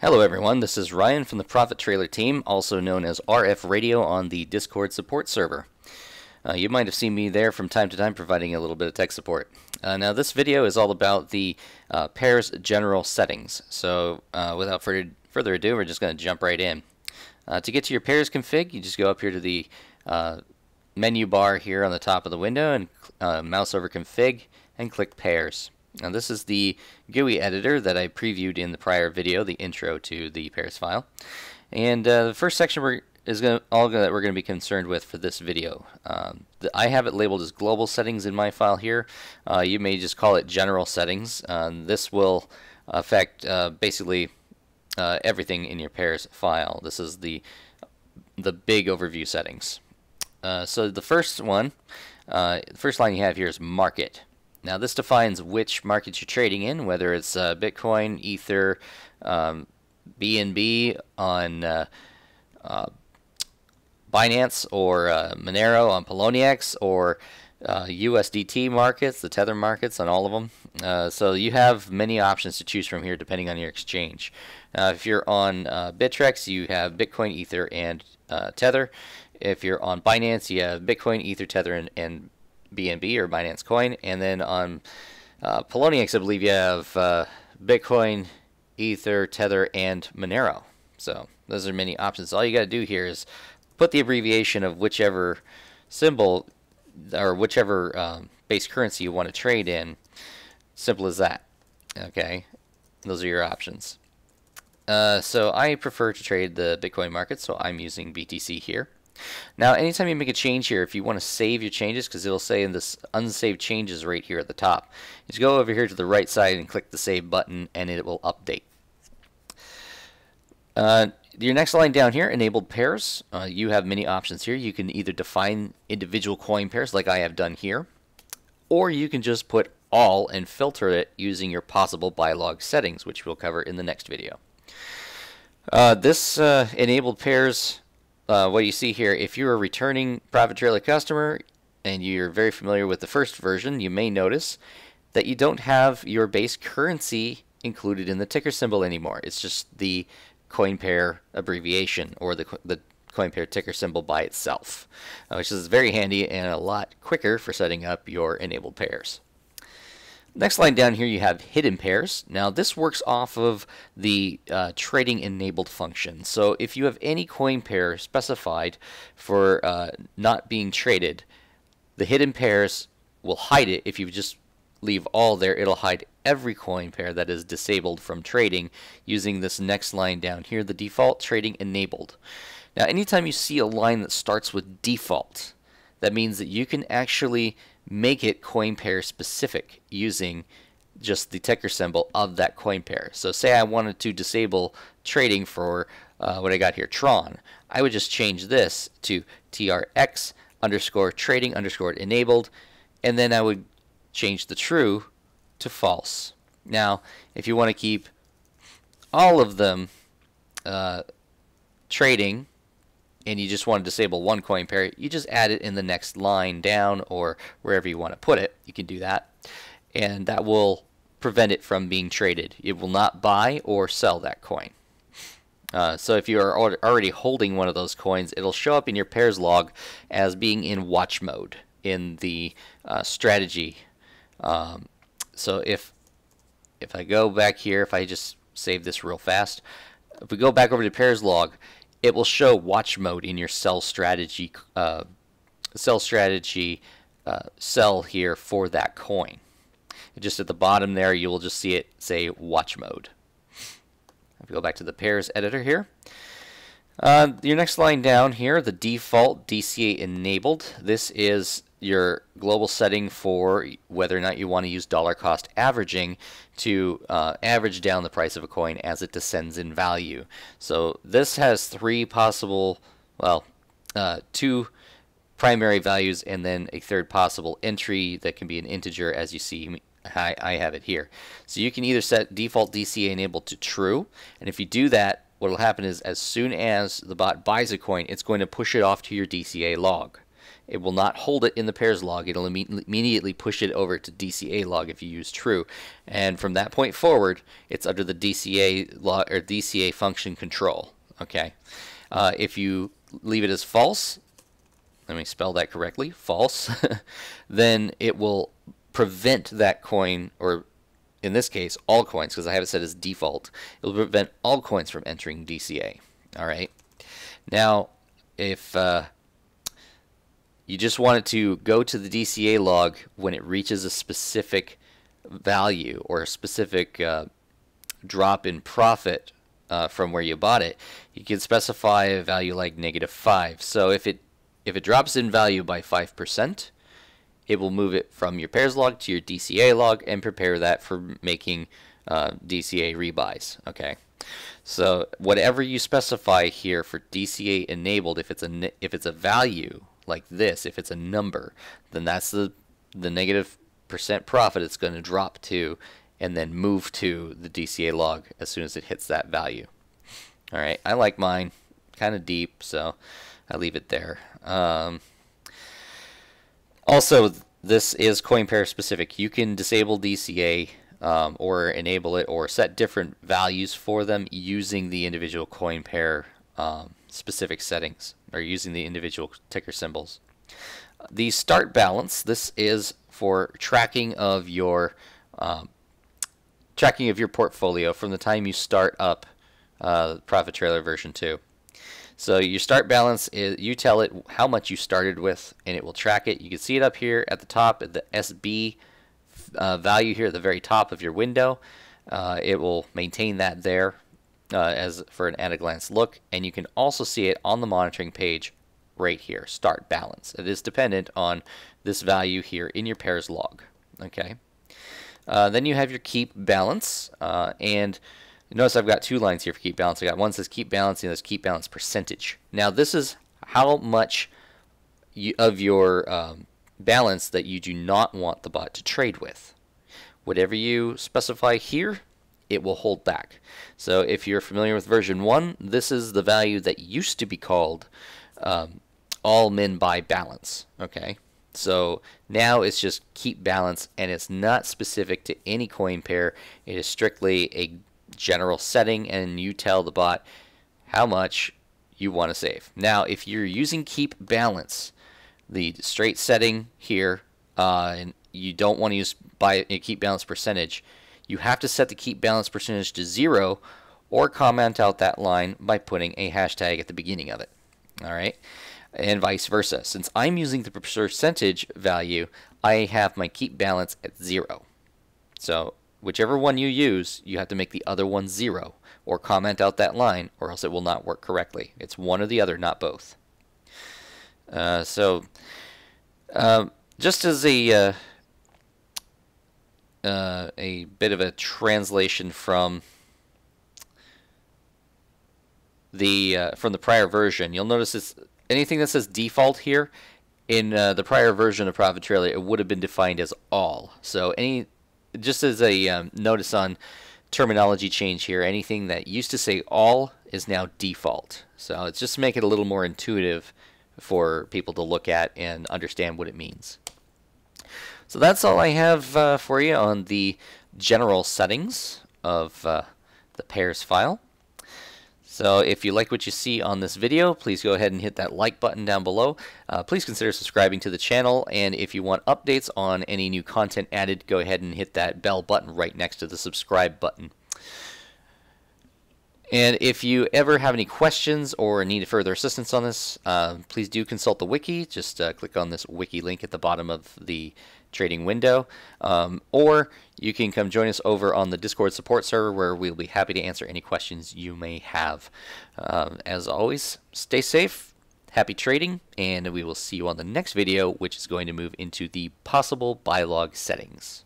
Hello everyone, this is Ryan from the ProfitTrailer team, also known as RF Radio on the Discord support server. You might have seen me there from time to time providing a little bit of tech support. Now this video is all about the pairs general settings, so without further ado, we're just going to jump right in. To get to your pairs config, you just go up here to the menu bar here on the top of the window and mouse over config and click pairs. Now this is the GUI editor that I previewed in the prior video, the intro to the pairs file. And the first section that we're going to be concerned with for this video. I have it labeled as global settings in my file here. You may just call it general settings. This will affect basically everything in your pairs file. This is the big overview settings. So the first one, the first line you have here is market. Now this defines which markets you're trading in, whether it's Bitcoin, Ether, BNB on Binance, or Monero on Poloniex, or USDT markets, the Tether markets on all of them. So you have many options to choose from here depending on your exchange. If you're on Bittrex, you have Bitcoin, Ether, and Tether. If you're on Binance, you have Bitcoin, Ether, Tether, and BNB or Binance Coin, and then on Poloniex, I believe you have Bitcoin, Ether, Tether, and Monero. So those are many options. All you got to do here is put the abbreviation of whichever symbol or whichever base currency you want to trade in. Simple as that. Okay, those are your options. So I prefer to trade the Bitcoin market, so I'm using BTC here. Now, anytime you make a change here, if you want to save your changes, because it'll say in this unsaved changes right here at the top, just go over here to the right side and click the save button, and it will update. Your next line down here, enabled pairs. You have many options here. You can either define individual coin pairs like I have done here, or you can just put all and filter it using your possible buy log settings, which we'll cover in the next video. This enabled pairs, what you see here, if you're a returning ProfitTrailer customer and you're very familiar with the first version, you may notice that you don't have your base currency included in the ticker symbol anymore. It's just the coin pair abbreviation, or the coin pair ticker symbol by itself, which is very handy and a lot quicker for setting up your enabled pairs. Next line down here, you have hidden pairs. Now this works off of the trading enabled function. So if you have any coin pair specified for not being traded, the hidden pairs will hide it. If you just leave all there, it'll hide every coin pair that is disabled from trading using this next line down here, the default trading enabled. Now anytime you see a line that starts with default, that means that you can actually make it coin pair specific using just the ticker symbol of that coin pair. So say I wanted to disable trading for what I got here, Tron. I would just change this to TRX underscore trading underscore enabled, and then I would change the true to false. Now if you want to keep all of them trading, and you just want to disable one coin pair, you just add it in the next line down or wherever you want to put it. You can do that, and that will prevent it from being traded. It will not buy or sell that coin. So if you are already holding one of those coins, it'll show up in your pairs log as being in watch mode in the strategy. So if I go back here, if I just save this real fast, if we go back over to pairs log, it will show watch mode in your sell strategy cell here for that coin. And just at the bottom there, you will just see it say watch mode. If we go back to the pairs editor here, your next line down here, the default DCA enabled. This is your global setting for whether or not you want to use dollar cost averaging to average down the price of a coin as it descends in value. So this has three possible, well, two primary values and then a third possible entry that can be an integer, as you see I have it here. So you can either set default DCA enabled to true, and if you do that, what will happen is as soon as the bot buys a coin, it's going to push it off to your DCA log. it will not hold it in the pairs log. It'll immediately push it over to DCA log if you use true. And from that point forward, it's under the DCA log or DCA function control. Okay. If you leave it as false, let me spell that correctly, false, then it will prevent that coin, or in this case, all coins, because I have it set as default. It will prevent all coins from entering DCA. All right. Now, if you just wanted to go to the DCA log when it reaches a specific value or a specific drop in profit from where you bought it, you can specify a value like -5. So if it drops in value by 5%, it will move it from your pairs log to your DCA log and prepare that for making DCA rebuys. Okay, so whatever you specify here for DCA enabled, if it's a value like this, if it's a number, then that's the -% profit it's going to drop to, and then move to the DCA log as soon as it hits that value. All right, I like mine kind of deep, so I leave it there. Also, this is coin pair specific. You can disable DCA or enable it or set different values for them using the individual coin pair specific settings, or using the individual ticker symbols. The start balance, this is for tracking of your portfolio from the time you start up ProfitTrailer version 2. So your start balance is, you tell it how much you started with, and it will track it. You can see it up here at the top, at the SB value here at the very top of your window. It will maintain that there as for an at-a-glance look, and you can also see it on the monitoring page right here, start balance. It is dependent on this value here in your pairs log. Okay. Then you have your keep balance, and notice I've got two lines here for keep balance. I got one that says keep balance, and there's keep balance percentage. Now this is how much of your balance that you do not want the bot to trade with. Whatever you specify here, it will hold back. So if you're familiar with version 1, this is the value that used to be called all min buy balance. Okay, so now it's just keep balance, and it's not specific to any coin pair. It is strictly a general setting, and you tell the bot how much you want to save. Now, if you're using keep balance, the straight setting here, and you don't want to use keep balance percentage, you have to set the keep balance percentage to 0 or comment out that line by putting a hashtag at the beginning of it. All right, and vice versa. Since I'm using the percentage value, I have my keep balance at 0. So whichever one you use, you have to make the other one 0 or comment out that line, or else it will not work correctly. It's one or the other, not both. Just as a bit of a translation from the prior version, you'll notice it's anything that says default here in the prior version of ProfitTrailer, it would have been defined as all. So just as a notice on terminology change here, anything that used to say all is now default. So it's just to make it a little more intuitive for people to look at and understand what it means. So that's all I have for you on the general settings of the pairs file. So if you like what you see on this video, please go ahead and hit that like button down below. Please consider subscribing to the channel, and if you want updates on any new content added, go ahead and hit that bell button right next to the subscribe button. And if you ever have any questions or need further assistance on this, please do consult the wiki. Just click on this wiki link at the bottom of the trading window, or you can come join us over on the Discord support server, where we'll be happy to answer any questions you may have. As always, stay safe, happy trading, and we will see you on the next video, which is going to move into the possible buy log settings.